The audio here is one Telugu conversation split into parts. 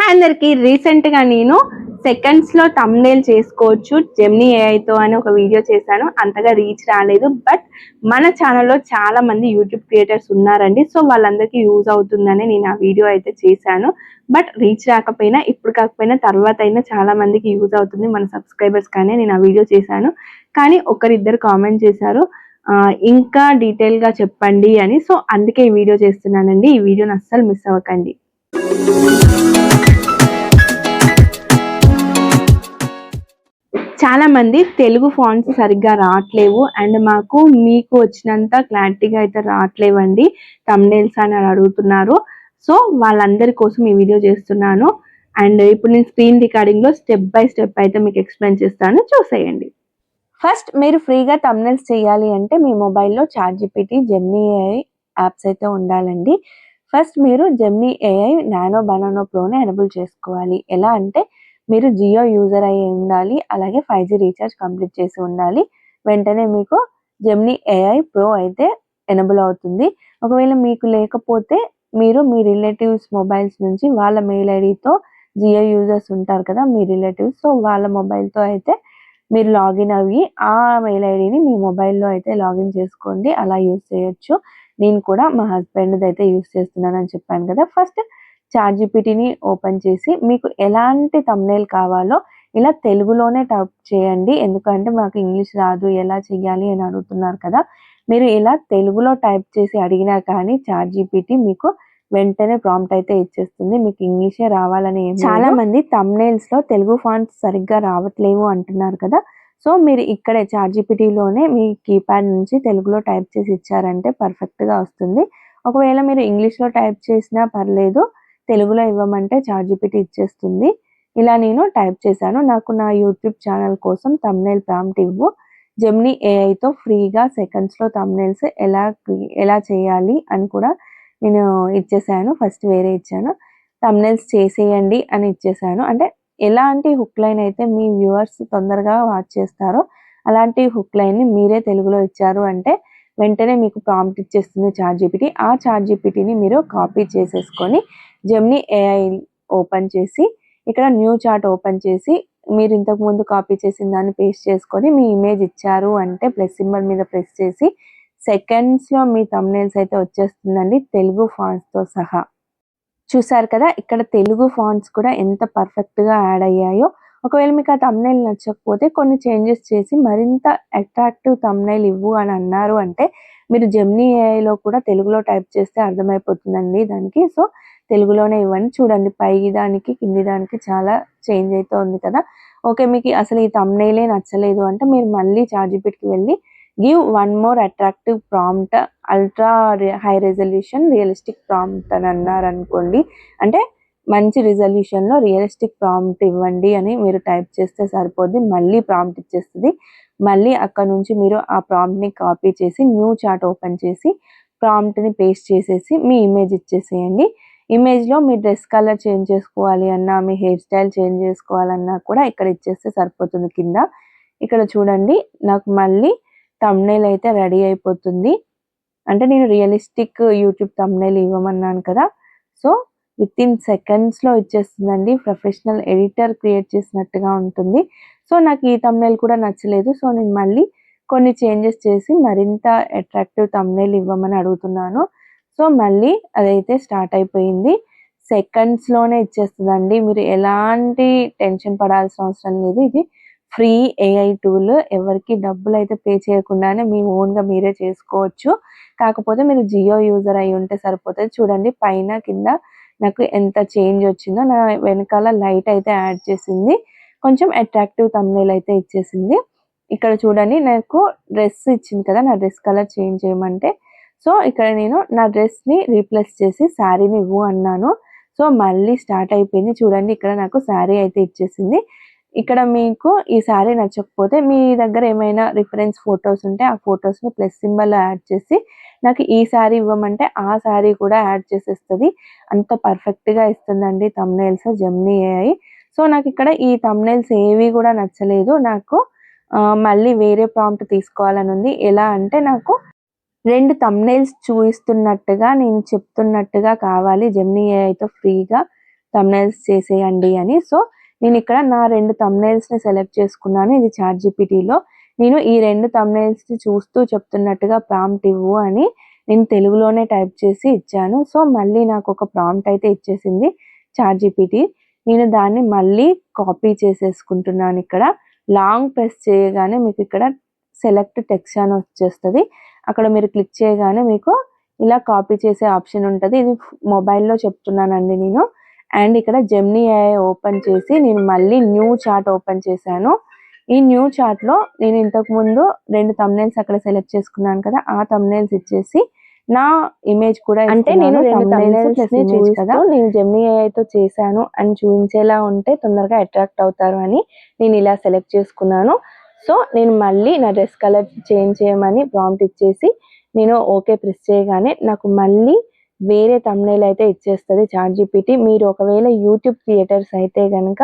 అందరికి రీసెంట్ గా నేను సెకండ్స్ లో thumbnail చేసుకోవచ్చు జెమినీ AI తో అని ఒక వీడియో చేశాను. అంతగా రీచ్ రాలేదు. బట్ మన ఛానల్లో చాలా మంది యూట్యూబ్ క్రియేటర్స్ ఉన్నారండి. సో వాళ్ళందరికీ యూజ్ అవుతుందని నేను ఆ వీడియో అయితే చేశాను. బట్ రీచ్ రాకపోయినా ఇప్పుడు కాకపోయినా తర్వాత అయినా చాలా మందికి యూజ్ అవుతుంది మన సబ్స్క్రైబర్స్ కానీ నేను ఆ వీడియో చేశాను. కానీ ఒకరిద్దరు కామెంట్ చేశారు ఇంకా డీటెయిల్ గా చెప్పండి అని. సో అందుకే ఈ వీడియో చేస్తున్నానండి. ఈ వీడియోని అస్సలు మిస్ అవ్వకండి. చాలా మంది తెలుగు ఫాంట్స్ సరిగ్గా రావట్లేవు అండ్ మాకు మీకు వచ్చినంత క్లారిటీగా అయితే రావట్లేవండి థంబ్నెయిల్స్ అని అడుగుతున్నారు. సో వాళ్ళందరి కోసం ఈ వీడియో చేస్తున్నాను. అండ్ ఇప్పుడు నేను స్క్రీన్ రికార్డింగ్ లో స్టెప్ బై స్టెప్ అయితే మీకు ఎక్స్ప్లెయిన్ చేస్తాను, చూసేయండి. ఫస్ట్ మీరు ఫ్రీగా థంబ్నెయిల్స్ చేయాలి అంటే మీ మొబైల్లో ChatGPT, జెమినీ AI యాప్స్ అయితే ఉండాలండి. ఫస్ట్ మీరు జెమినీ AI నానో బనానో ప్రోని ఎనేబుల్ చేసుకోవాలి. ఎలా అంటే మీరు జియో యూజర్ అయి ఉండాలి, అలాగే 5G రీఛార్జ్ కంప్లీట్ చేసి ఉండాలి. వెంటనే మీకు జెమినీ AI ప్రో అయితే ఎనేబుల్ అవుతుంది. ఒకవేళ మీకు లేకపోతే మీరు మీ రిలేటివ్స్ మొబైల్స్ నుంచి వాళ్ళ మెయిల్ ఐడితో జియో యూజర్స్ ఉంటారు కదా మీ రిలేటివ్స్, సో వాళ్ళ మొబైల్తో అయితే మీరు లాగిన్ అయ్యి ఆ మెయిల్ ఐడిని మీ మొబైల్లో అయితే లాగిన్ చేసుకోండి. అలా యూజ్ చేయొచ్చు. నేను కూడా మా హస్బెండ్ది అయితే యూజ్ చేస్తున్నానని చెప్పాను కదా. ఫస్ట్ ChatGPTని ఓపెన్ చేసి మీకు ఎలాంటి థంబ్నెయిల్ కావాలో ఇలా తెలుగులోనే టైప్ చేయండి. ఎందుకంటే మాకు ఇంగ్లీష్ రాదు, ఎలా చేయాలి అని అడుగుతున్నారు కదా. మీరు ఇలా తెలుగులో టైప్ చేసి అడిగినా కానీ ChatGPT మీకు వెంటనే ప్రాంప్ట్ అయితే ఇచ్చేస్తుంది. మీకు ఇంగ్లీషే రావాలని ఏం లేదు. చాలా మంది థంబ్నెయిల్స్ లో తెలుగు ఫాంట్స్ సరిగ్గా రావట్లేవు అంటున్నారు కదా. సో మీరు ఇక్కడే ChatGPTలోనే మీ కీప్యాడ్ నుంచి తెలుగులో టైప్ చేసి ఇచ్చారంటే పర్ఫెక్ట్గా వస్తుంది. ఒకవేళ మీరు ఇంగ్లీష్లో టైప్ చేసినా పర్లేదు, తెలుగులో ఇవ్వమంటే ChatGPT ఇచ్చేస్తుంది. ఇలా నేను టైప్ చేశాను. నాకు నా యూట్యూబ్ ఛానల్ కోసం థంబ్నెయిల్ ప్రాంప్ట్ ఇవ్వు, జెమినీ AIతో ఫ్రీగా సెకండ్స్లో థంబ్నెయిల్స్ ఎలా చేయాలి అని కూడా నేను ఇచ్చేసాను. ఫస్ట్ వేరే ఇచ్చాను, థంబ్నెయిల్స్ చేసేయండి అని ఇచ్చేసాను. అంటే ఎలాంటి హుక్ లైన్ అయితే మీ వ్యూవర్స్ తొందరగా వాచ్ చేస్తారో అలాంటి హుక్ లైన్ని మీరే తెలుగులో ఇచ్చారు అంటే వెంటనే మీకు ప్రాంప్ట్ ఇచ్చేస్తుంది ChatGPT. ఆ ChatGPTని మీరు కాపీ చేసేసుకొని జెమినీ AI ఓపెన్ చేసి ఇక్కడ న్యూ చార్ట్ ఓపెన్ చేసి మీరు ఇంతకుముందు కాపీ చేసిన దాన్ని పేస్ట్ చేసుకొని మీ ఇమేజ్ ఇచ్చారు అంటే ప్లస్ సింబల్ మీద ప్రెస్ చేసి సెకండ్స్లో మీ థంబ్నెయిల్స్ అయితే వచ్చేస్తుందండి తెలుగు ఫాంట్స్తో సహా. చూసారు కదా ఇక్కడ తెలుగు ఫాంట్స్ కూడా ఎంత పర్ఫెక్ట్గా యాడ్ అయ్యాయో. ఒకవేళ మీకు ఆ థంబ్నెయిల్ నచ్చకపోతే కొన్ని చేంజెస్ చేసి మరింత అట్రాక్టివ్ థంబ్నెయిల్ ఇవ్వు అని అన్నారు అంటే మీరు జెమినీ AIలో కూడా తెలుగులో టైప్ చేస్తే అర్థమైపోతుందండి దానికి. సో తెలుగులోనే ఇవ్వండి. చూడండి పై దానికి కింది దానికి చాలా చేంజ్ అయితే ఉంది కదా. ఓకే మీకు అసలు ఈ థంబ్నెయిలే నచ్చలేదు అంటే మీరు మళ్ళీ ChatGPTకి వెళ్ళి give one more attractive prompt ultra high resolution realistic prompt అని అన్నారనుకోండి, అంటే మంచి రిజల్యూషన్లో రియలిస్టిక్ ప్రాంప్ట్ ఇవ్వండి అని మీరు టైప్ చేస్తే సరిపోద్ది. మళ్ళీ ప్రాంప్ట్ ఇచ్చేస్తుంది. మళ్ళీ అక్కడ నుంచి మీరు ఆ ప్రాంప్ట్ని కాపీ చేసి న్యూ చార్ట్ ఓపెన్ చేసి ప్రాంప్ట్ని పేస్ట్ చేసేసి మీ ఇమేజ్ ఇచ్చేసేయండి. ఇమేజ్లో మీ డ్రెస్ కలర్ చేంజ్ చేసుకోవాలి అన్నా, మీ హెయిర్ స్టైల్ చేంజ్ చేసుకోవాలన్నా కూడా ఇక్కడ ఇచ్చేస్తే సరిపోతుంది కింద. ఇక్కడ చూడండి నాకు మళ్ళీ థంబ్నెయిల్ అయితే రెడీ అయిపోతుంది. అంటే నేను రియలిస్టిక్ యూట్యూబ్ థంబ్నెయిల్ ఇవ్వమన్నాను కదా. సో వితిన్ సెకండ్స్లో ఇచ్చేస్తుందండి. ప్రొఫెషనల్ ఎడిటర్ క్రియేట్ చేసినట్టుగా ఉంటుంది. సో నాకు ఈ థంబ్నెయిల్ కూడా నచ్చలేదు. సో నేను మళ్ళీ కొన్ని చేంజెస్ చేసి మరింత అట్రాక్టివ్ థంబ్నెయిల్ ఇవ్వమని అడుగుతున్నాను. సో మళ్ళీ అదైతే స్టార్ట్ అయిపోయింది. సెకండ్స్లోనే ఇచ్చేస్తుందండి. మీరు ఎలాంటి టెన్షన్ పడాల్సిన అవసరం లేదు. ఇది ఫ్రీ AI టూల్. ఎవరికి డబ్బులు అయితే పే చేయకుండానే మీ ఓన్గా మీరే చేసుకోవచ్చు. కాకపోతే మీరు జియో యూజర్ అయి ఉంటే సరిపోతుంది. చూడండి పైన కింద నాకు ఎంత చేంజ్ వచ్చిందో. నా వెనకాల లైట్ అయితే యాడ్ చేసింది. కొంచెం అట్రాక్టివ్ థంబ్నెయిల్ అయితే ఇచ్చేసింది. ఇక్కడ చూడండి నాకు డ్రెస్ ఇచ్చింది కదా, నా డ్రెస్ కలర్ చేంజ్ చేయమంటే. సో ఇక్కడ నేను నా డ్రెస్ని రీప్లేస్ చేసి శారీని ఇవ్వు అన్నాను. సో మళ్ళీ స్టార్ట్ అయిపోయింది. చూడండి ఇక్కడ నాకు శారీ అయితే ఇచ్చేసింది. ఇక్కడ మీకు ఈ శారీ నచ్చకపోతే మీ దగ్గర ఏమైనా రిఫరెన్స్ ఫొటోస్ ఉంటే ఆ ఫొటోస్ని ప్లస్ సింబల్లో యాడ్ చేసి నాకు ఈ శారీ ఇవ్వమంటే ఆ శారీ కూడా యాడ్ చేసేస్తుంది. అంత పర్ఫెక్ట్గా ఇస్తుందండి థంబ్నెయిల్స్ జెమినీ AI. సో నాకు ఇక్కడ ఈ థంబ్నెయిల్స్ ఏవి కూడా నచ్చలేదు. నాకు మళ్ళీ వేరే ప్రాంప్ట్ తీసుకోవాలని ఉంది. ఎలా అంటే నాకు 2 థంబ్నెయిల్స్ చూపిస్తున్నట్టుగా నేను చెప్తున్నట్టుగా కావాలి జెమినీ AIతో ఫ్రీగా థంబ్నెయిల్స్ చేసేయండి అని. సో నేను ఇక్కడ నా 2 థంబ్నెయిల్స్ని సెలెక్ట్ చేసుకున్నాను. ఇది చాట్ జీపీటీలో నేను ఈ 2 థంబ్నెయిల్స్ని చూస్తూ చెప్తున్నట్టుగా ప్రాంప్ట్ ఇవ్వు అని నేను తెలుగులోనే టైప్ చేసి ఇచ్చాను. సో మళ్ళీ నాకు ఒక ప్రాంప్ట్ అయితే ఇచ్చేసింది చాట్ జీపీటీ. నేను దాన్ని మళ్ళీ కాపీ చేసేసుకుంటున్నాను. ఇక్కడ లాంగ్ ప్రెస్ చేయగానే మీకు ఇక్కడ సెలెక్ట్ టెక్స్ట్ అని వచ్చేస్తుంది. అక్కడ మీరు క్లిక్ చేయగానే మీకు ఇలా కాపీ చేసే ఆప్షన్ ఉంటుంది. ఇది మొబైల్లో చెప్తున్నానండి నేను. అండ్ ఇక్కడ జెమినీ ఏఐ ఓపెన్ చేసి నేను మళ్ళీ న్యూ చాట్ ఓపెన్ చేశాను. ఈ న్యూ చాట్లో నేను ఇంతకుముందు 2 థంబ్నెయిల్స్ అక్కడ సెలెక్ట్ చేసుకున్నాను కదా, ఆ థంబ్నెయిల్స్ ఇచ్చేసి నా ఇమేజ్ కూడా అంటే నేను 2 థంబ్నెయిల్స్ చూపిస్తూ కదా నేను జెమినీ ఏఐతో చేశాను అని చూపించేలా ఉంటే తొందరగా అట్రాక్ట్ అవుతారు అని నేను ఇలా సెలెక్ట్ చేసుకున్నాను. సో నేను మళ్ళీ నా డ్రెస్ కలర్ చేంజ్ చేయమని ప్రాంప్ట్ ఇచ్చేసి నేను ఓకే ప్రెస్ చేయగానే నాకు మళ్ళీ వేరే థంబ్నెయిల్ అయితే ఇచ్చేస్తుంది చాట్ జీపీటీ. మీరు ఒకవేళ యూట్యూబ్ క్రియేటర్స్ అయితే కనుక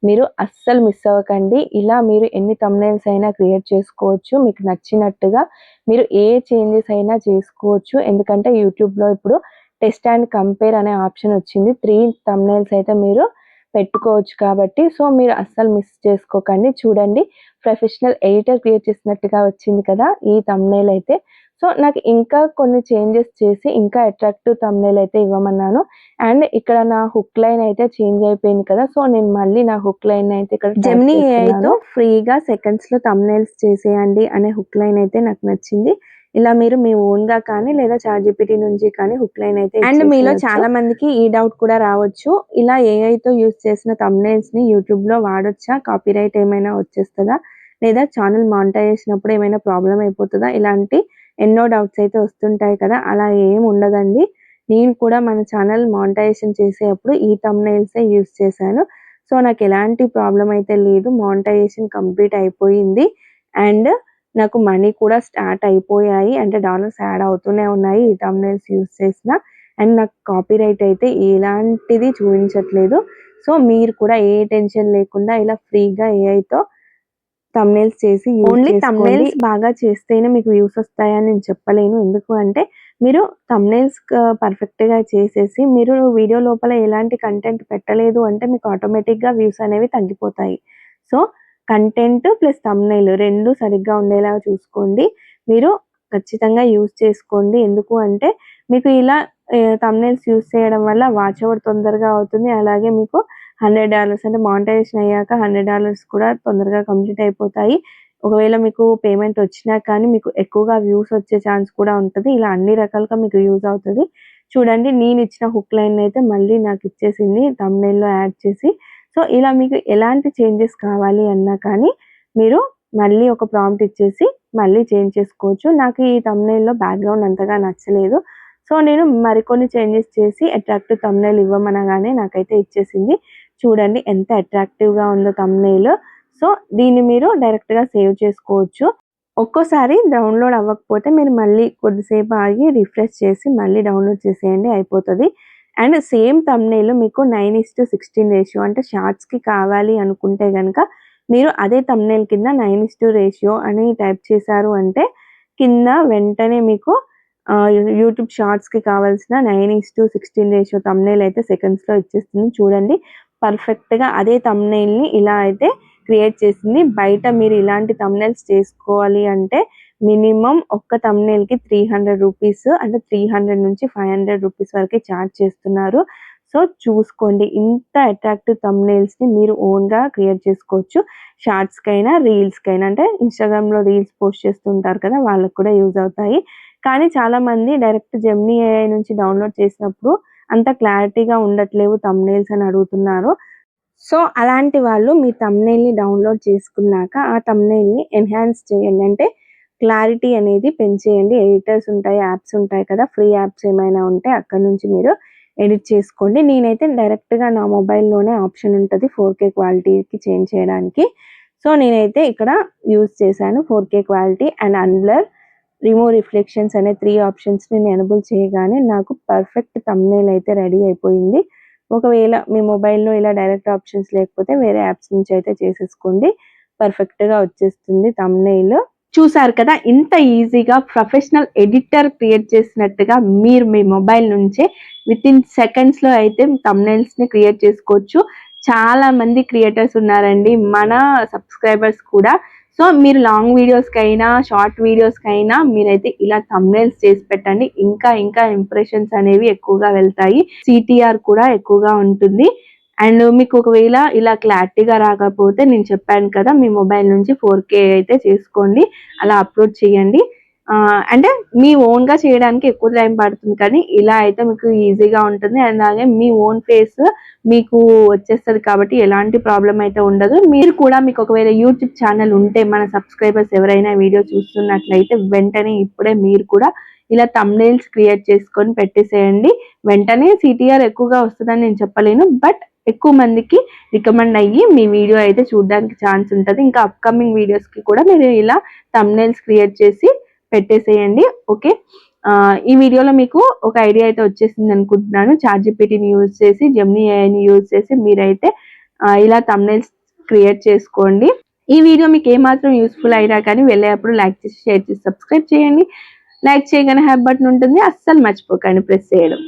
మీరు అస్సలు మిస్ అవ్వకండి. ఇలా మీరు ఎన్ని థంబ్నెయిల్స్ అయినా క్రియేట్ చేసుకోవచ్చు. మీకు నచ్చినట్టుగా మీరు ఏ చేంజెస్ అయినా చేసుకోవచ్చు. ఎందుకంటే యూట్యూబ్లో ఇప్పుడు టెస్ట్ అండ్ కంపేర్ అనే ఆప్షన్ వచ్చింది. 3 థంబ్నెయిల్స్ అయితే మీరు పెట్టుకోవచ్చు కాబట్టి సో మీరు అస్సలు మిస్ చేసుకోకండి. చూడండి ప్రొఫెషనల్ ఎడిటర్ క్రియేట్ చేసినట్టుగా వచ్చింది కదా ఈ థంబ్నెయిల్ అయితే. సో నాకు ఇంకా కొన్ని చేంజెస్ చేసి ఇంకా అట్రాక్టివ్ థంబ్నెయిల్ అయితే ఇవ్వమన్నాను. అండ్ ఇక్కడ నా హుక్ లైన్ అయితే చేంజ్ అయిపోయింది కదా, సో నేను మళ్ళీ నా హుక్ లైన్ అయితే ఇక్కడ జెమినీ ఏఐతో ఫ్రీగా సెకండ్స్లో థంబ్నెయిల్స్ చేసేయండి అనే హుక్ లైన్ అయితే నాకు నచ్చింది. ఇలా మీరు మీ ఓన్గా కానీ లేదా చాట్ జీపీటీ నుంచి కానీ హుక్ లైన్ అయితే అండ్ మీలో చాలా మందికి ఈ డౌట్ కూడా రావచ్చు, ఇలా ఏఐతో యూజ్ చేసిన థంబ్నెయిల్స్ని యూట్యూబ్లో వాడొచ్చా, కాపీరైట్ ఏమైనా వచ్చేస్తుందా, లేదా ఛానల్ మానిటైజ్ చేసినప్పుడు ఏమైనా ప్రాబ్లం అయిపోతుందా, ఇలాంటి ఎన్నో డౌట్స్ అయితే వస్తుంటాయి కదా. అలా ఏం ఉండదండి. నేను కూడా మన ఛానల్ మానిటైజేషన్ చేసేటప్పుడు ఈ థంబ్నెయిల్సే యూజ్ చేశాను. సో నాకు ఎలాంటి ప్రాబ్లం అయితే లేదు. మానిటైజేషన్ కంప్లీట్ అయిపోయింది అండ్ నాకు మనీ కూడా స్టార్ట్ అయిపోయాయి. అంటే డాలర్స్ యాడ్ అవుతూనే ఉన్నాయి ఈ థంబ్నెయిల్స్ యూజ్ చేసిన. అండ్ నాకు కాపీరైట్ అయితే ఎలాంటిది చూపించట్లేదు. సో మీరు కూడా ఏ టెన్షన్ లేకుండా ఇలా ఫ్రీగా ఏఐతో థంబ్నెయిల్స్ చేసి ఓన్లీ థంబ్నెయిల్స్ బాగా చేస్తేనే మీకు వ్యూస్ వస్తాయని నేను చెప్పలేను. ఎందుకు అంటే మీరు థంబ్నెయిల్స్ పర్ఫెక్ట్గా చేసేసి మీరు వీడియో లోపల ఎలాంటి కంటెంట్ పెట్టలేదు అంటే మీకు ఆటోమేటిక్గా వ్యూస్ అనేవి తగ్గిపోతాయి. సో కంటెంట్ ప్లస్ థంబ్నెయిల్ 2 సరిగ్గా ఉండేలా చూసుకోండి. మీరు ఖచ్చితంగా యూజ్ చేసుకోండి. ఎందుకు అంటే మీకు ఇలా థంబ్నెయిల్స్ యూజ్ చేయడం వల్ల వాచ్ అవర్ తొందరగా అవుతుంది. అలాగే మీకు $100 అంటే మానిటైజేషన్ అయ్యాక $100 కూడా తొందరగా కంప్లీట్ అయిపోతాయి. ఒకవేళ మీకు పేమెంట్ వచ్చినా కానీ మీకు ఎక్కువగా వ్యూస్ వచ్చే ఛాన్స్ కూడా ఉంటుంది. ఇలా అన్ని రకాలుగా మీకు యూజ్ అవుతుంది. చూడండి నేను ఇచ్చిన హుక్ లైన్ అయితే మళ్ళీ నాకు ఇచ్చేసింది థంబ్నెయిల్‌లో యాడ్ చేసి. సో ఇలా మీకు ఎలాంటి చేంజెస్ కావాలి అన్నా కానీ మీరు మళ్ళీ ఒక ప్రాంప్ట్ ఇచ్చేసి మళ్ళీ చేంజ్ చేసుకోవచ్చు. నాకు ఈ థంబ్నెయిల్‌లో బ్యాక్‌గ్రౌండ్ అంతగా నచ్చలేదు. సో నేను మరికొన్ని చేంజెస్ చేసి అట్రాక్టివ్ థంబ్నెయిల్ ఇవ్వమనగానే నాకైతే ఇచ్చేసింది. చూడండి ఎంత అట్రాక్టివ్‌గా ఉందో థంబ్నెయిల్. సో దీన్ని మీరు డైరెక్ట్‌గా సేవ్ చేసుకోవచ్చు. ఒక్కోసారి డౌన్లోడ్ అవ్వకపోతే మీరు మళ్ళీ కొద్దిసేపు ఆగి రిఫ్రెష్ చేసి మళ్ళీ డౌన్లోడ్ చేసేయండి అయిపోతుంది. అండ్ సేమ్ థంబ్నెయిల్ మీకు 9:16 రేషియో అంటే షార్ట్స్‌కి కావాలి అనుకుంటే గనక మీరు అదే థంబ్నెయిల్ కింద 9:2 రేషియో అని టైప్ చేశారు అంటే కింద వెంటనే మీకు యూట్యూబ్ షార్ట్స్‌కి కావాల్సిన 9:16 రేషియో థంబ్నెయిల్ అయితే సెకండ్స్‌లో ఇచ్చేస్తుంది. చూడండి పర్ఫెక్ట్‌గా అదే థంబ్నెయిల్‌ని ఇలా అయితే క్రియేట్ చేసింది. బయట మీరు ఇలాంటి థంబ్నెయిల్స్ చేసుకోవాలి అంటే మినిమమ్ ఒక్క థంబ్నెయిల్‌కి ₹300 అంటే 300 నుంచి ₹500 వరకే చార్జ్ చేస్తున్నారు. సో చూసుకోండి ఇంత అట్రాక్టివ్ థంబ్నెయిల్స్‌ని మీరు ఓన్‌గా క్రియేట్ చేసుకోవచ్చు. షార్ట్స్‌కైనా, రీల్స్‌కైనా అంటే ఇన్‌స్టాగ్రామ్‌లో రీల్స్ పోస్ట్ చేస్తుంటారు కదా, వాళ్ళకి కూడా యూజ్ అవుతాయి. కానీ చాలామంది డైరెక్ట్ జెమినీ ఏఐ నుంచి డౌన్లోడ్ చేసినప్పుడు అంత క్లారిటీగా ఉండట్లేవు థంబ్నెయిల్స్ అని అడుగుతున్నారు. సో అలాంటి వాళ్ళు మీ థంబ్నెయిల్‌ని డౌన్లోడ్ చేసుకున్నాక ఆ థంబ్నెయిల్‌ని ఎన్హాన్స్ చేయండి. అంటే క్లారిటీ అనేది పెంచేయండి. ఎడిటర్స్ ఉంటాయి, యాప్స్ ఉంటాయి కదా, ఫ్రీ యాప్స్ ఏమైనా ఉంటే అక్కడి నుంచి మీరు ఎడిట్ చేసుకోండి. నేనైతే డైరెక్ట్‌గా నా మొబైల్‌లోనే ఆప్షన్ ఉంటుంది 4K క్వాలిటీకి చేంజ్ చేయడానికి. సో నేనైతే ఇక్కడ యూజ్ చేశాను 4K quality and unblur, remove reflections అనే 3 ఆప్షన్స్‌ని నేను ఎనేబుల్ చేయగానే నాకు పర్ఫెక్ట్ థంబ్నెయిల్ అయితే రెడీ అయిపోయింది. ఒకవేళ మీ మొబైల్‌లో ఇలా డైరెక్ట్ ఆప్షన్స్ లేకపోతే వేరే యాప్స్ నుంచి అయితే చేసేసుకోండి. పర్ఫెక్ట్‌గా వచ్చేస్తుంది థంబ్నెయిల్. చూసారు కదా, ఇంత ఈజీగా ప్రొఫెషనల్ ఎడిటర్ క్రియేట్ చేసినట్టుగా మీరు మీ మొబైల్ నుంచే విత్ ఇన్ సెకండ్స్ లో అయితే థంబ్నెయిల్స్ ని క్రియేట్ చేసుకోవచ్చు. చాలా మంది క్రియేటర్స్ ఉన్నారండి మన సబ్స్క్రైబర్స్ కూడా. సో మీరు లాంగ్ వీడియోస్ కైనా షార్ట్ వీడియోస్ కైనా మీరైతే ఇలా థంబ్నెయిల్స్ చేసి పెట్టండి. ఇంకా ఇంకా ఇంప్రెషన్స్ అనేవి ఎక్కువగా వెళ్తాయి, సిటిఆర్ కూడా ఎక్కువగా ఉంటుంది. అండ్ మీకు ఒకవేళ ఇలా క్లారిటీగా రాకపోతే నేను చెప్పాను కదా, మీ మొబైల్ నుంచి 4K అయితే చేసుకోండి, అలా అప్లోడ్ చేయండి. అంటే మీ ఓన్ గా చేయడానికి ఎక్కువ టైం పడుతుంది, కానీ ఇలా అయితే మీకు ఈజీగా ఉంటుంది. అండ్ అలాగే మీ ఓన్ ఫేస్ మీకు వచ్చేస్తుంది కాబట్టి ఎలాంటి ప్రాబ్లం అయితే ఉండదు. మీరు కూడా మీకు ఒకవేళ యూట్యూబ్ ఛానల్ ఉంటే మన సబ్స్క్రైబర్స్ ఎవరైనా వీడియో చూస్తున్నట్లయితే వెంటనే ఇప్పుడే మీరు కూడా ఇలా థంబ్నెయిల్స్ క్రియేట్ చేసుకొని పెట్టేసేయండి. వెంటనే సిటిఆర్ ఎక్కువగా వస్తుందని నేను చెప్పలేను, బట్ ఎక్కువ మందికి రికమెండ్ అయ్యి మీ వీడియో అయితే చూడడానికి ఛాన్స్ ఉంటుంది. ఇంకా అప్కమింగ్ వీడియోస్ కి కూడా మీరు ఇలా థంబ్నెయిల్స్ క్రియేట్ చేసి పెట్టేసేయండి. ఓకే, ఈ వీడియోలో మీకు ఒక ఐడియా అయితే వచ్చేసింది అనుకుంటున్నాను. చాట్‌జిపిటిని యూజ్ చేసి, జెమినీ ఏఐని యూజ్ చేసి మీరైతే ఇలా థంబ్నెయిల్స్ క్రియేట్ చేసుకోండి. ఈ వీడియో మీకు ఏమాత్రం యూస్ఫుల్ అయినా కానీ వెళ్ళేటప్పుడు లైక్ చేసి, షేర్ చేసి, సబ్స్క్రైబ్ చేయండి. లైక్ చేయగానే హ్యాప్ బటన్ ఉంటుంది, అస్సలు మర్చిపోకండి ప్రెస్ చేయడం.